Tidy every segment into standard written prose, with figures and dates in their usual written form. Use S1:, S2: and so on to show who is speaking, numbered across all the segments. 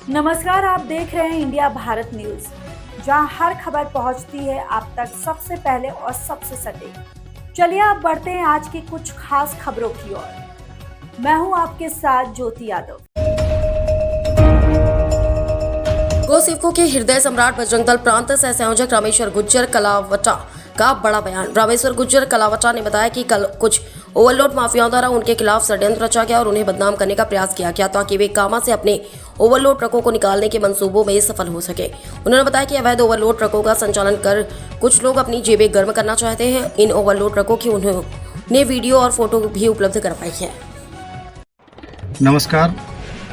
S1: नमस्कार, आप देख रहे हैं इंडिया भारत न्यूज, जहां हर खबर पहुंचती है आप तक सबसे पहले और सबसे सटीक। चलिए अब बढ़ते हैं आज की कुछ खास खबरों की ओर। मैं हूं आपके साथ ज्योति यादव।
S2: गो सेवकों के हृदय सम्राट बजरंग दल प्रांत सह संयोजक रामेश्वर गुज्जर कलावटा का बड़ा बयान। रामेश्वर गुज्जर कलावटा ने बताया कि कल कुछ ओवरलोड माफियाओं द्वारा उनके खिलाफ षड्यंत्र रचा गया और उन्हें बदनाम करने का प्रयास किया गया ताकि वे कामा से अपने ओवरलोड ट्रकों को निकालने के मंसूबों में सफल हो सके। उन्होंने बताया कि अवैध ओवरलोड ट्रकों का संचालन कर कुछ लोग अपनी जेबें गर्म करना चाहते हैं। इन ओवरलोड ट्रकों की उन्होंने वीडियो और फोटो भी उपलब्ध करवाई है।
S3: नमस्कार।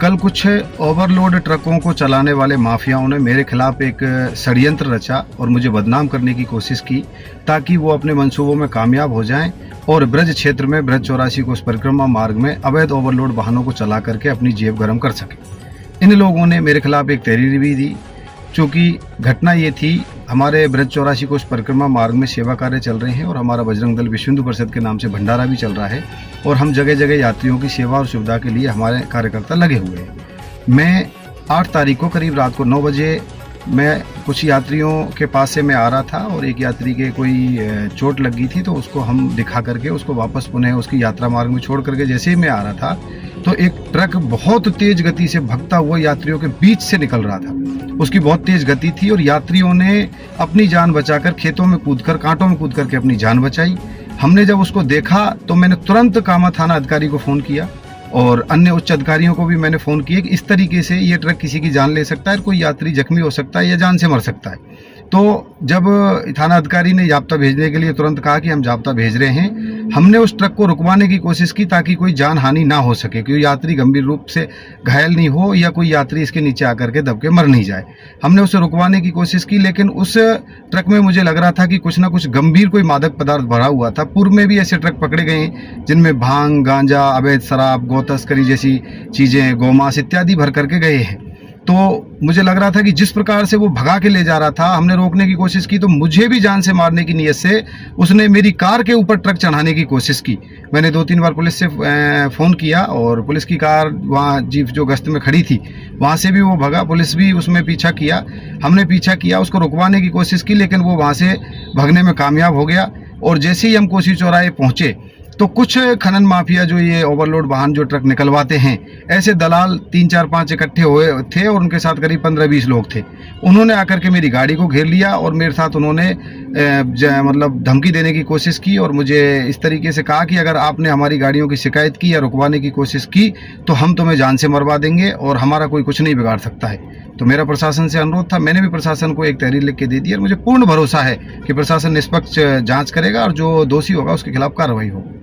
S3: कल कुछ ओवरलोड ट्रकों को चलाने वाले माफियाओं ने मेरे खिलाफ एक षड्यंत्र रचा और मुझे बदनाम करने की कोशिश की ताकि वो अपने मंसूबों में कामयाब हो जाएं और ब्रज क्षेत्र में ब्रज 84 कोस परिक्रमा मार्ग में अवैध ओवरलोड वाहनों को चला करके अपनी जेब गर्म कर सके। इन लोगों ने मेरे खिलाफ एक तहरीर भी दी। चूँकि घटना ये थी, हमारे ब्रज 84 कोस परिक्रमा मार्ग में सेवा कार्य चल रहे हैं और हमारा बजरंग दल विश्व हिंदू परिषद के नाम से भंडारा भी चल रहा है और हम जगह जगह यात्रियों की सेवा और सुविधा के लिए हमारे कार्यकर्ता लगे हुए हैं। मैं 8 तारीख को करीब रात को 9 बजे मैं कुछ यात्रियों के पास से मैं आ रहा था और एक यात्री के कोई चोट लग गई थी, तो उसको हम दिखा करके उसको वापस पुनः उसकी यात्रा मार्ग में छोड़ करके जैसे ही मैं आ रहा था तो एक ट्रक बहुत तेज गति से भगता हुआ यात्रियों के बीच से निकल रहा था। उसकी बहुत तेज गति थी और यात्रियों ने अपनी जान बचाकर खेतों में कूदकर कांटों में कूद करके अपनी जान बचाई। हमने जब उसको देखा तो मैंने तुरंत कामा थाना अधिकारी को फ़ोन किया और अन्य उच्च अधिकारियों को भी मैंने फ़ोन किया कि इस तरीके से ये ट्रक किसी की जान ले सकता है, कोई यात्री जख्मी हो सकता है या जान से मर सकता है। तो जब थाना अधिकारी ने जाब्ता भेजने के लिए तुरंत कहा कि हम जाब्ता भेज रहे हैं, हमने उस ट्रक को रुकवाने की कोशिश की ताकि कोई जान हानि ना हो सके, कोई यात्री गंभीर रूप से घायल नहीं हो या कोई यात्री इसके नीचे आकर के दब के मर नहीं जाए। हमने उसे रुकवाने की कोशिश की, लेकिन उस ट्रक में मुझे लग रहा था कि कुछ ना कुछ गंभीर कोई मादक पदार्थ भरा हुआ था। पूर्व में भी ऐसे ट्रक पकड़े गए जिनमें भांग, गांजा, अवैध शराब, गौ तस्करी जैसी चीज़ें, गोमांस इत्यादि भर करके गए हैं। तो मुझे लग रहा था कि जिस प्रकार से वो भगा के ले जा रहा था, हमने रोकने की कोशिश की तो मुझे भी जान से मारने की नीयत से उसने मेरी कार के ऊपर ट्रक चढ़ाने की कोशिश की। मैंने 2-3 बार पुलिस से फ़ोन किया और पुलिस की कार वहाँ जीप जो गश्त में खड़ी थी वहाँ से भी वो भगा, पुलिस भी उसमें पीछा किया। हमने पीछा किया, उसको रुकवाने की कोशिश की, लेकिन वो वहाँ से भगने में कामयाब हो गया। और जैसे ही हम कोसी चौराहे पहुँचे तो कुछ खनन माफिया जो ये ओवरलोड वाहन जो ट्रक निकलवाते हैं, ऐसे दलाल 3-4-5 इकट्ठे हुए थे और उनके साथ करीब 15-20 लोग थे। उन्होंने आकर के मेरी गाड़ी को घेर लिया और मेरे साथ उन्होंने मतलब धमकी देने की कोशिश की और मुझे इस तरीके से कहा कि अगर आपने हमारी गाड़ियों की शिकायत की या रुकवाने की कोशिश की तो हम तुम्हें जान से मरवा देंगे और हमारा कोई कुछ नहीं बिगाड़ सकता है। तो मेरा प्रशासन से अनुरोध था, मैंने भी प्रशासन को एक तहरीर लिख के दे दी और मुझे पूर्ण भरोसा है कि प्रशासन निष्पक्ष जाँच करेगा और जो दोषी होगा उसके खिलाफ कार्रवाई होगी।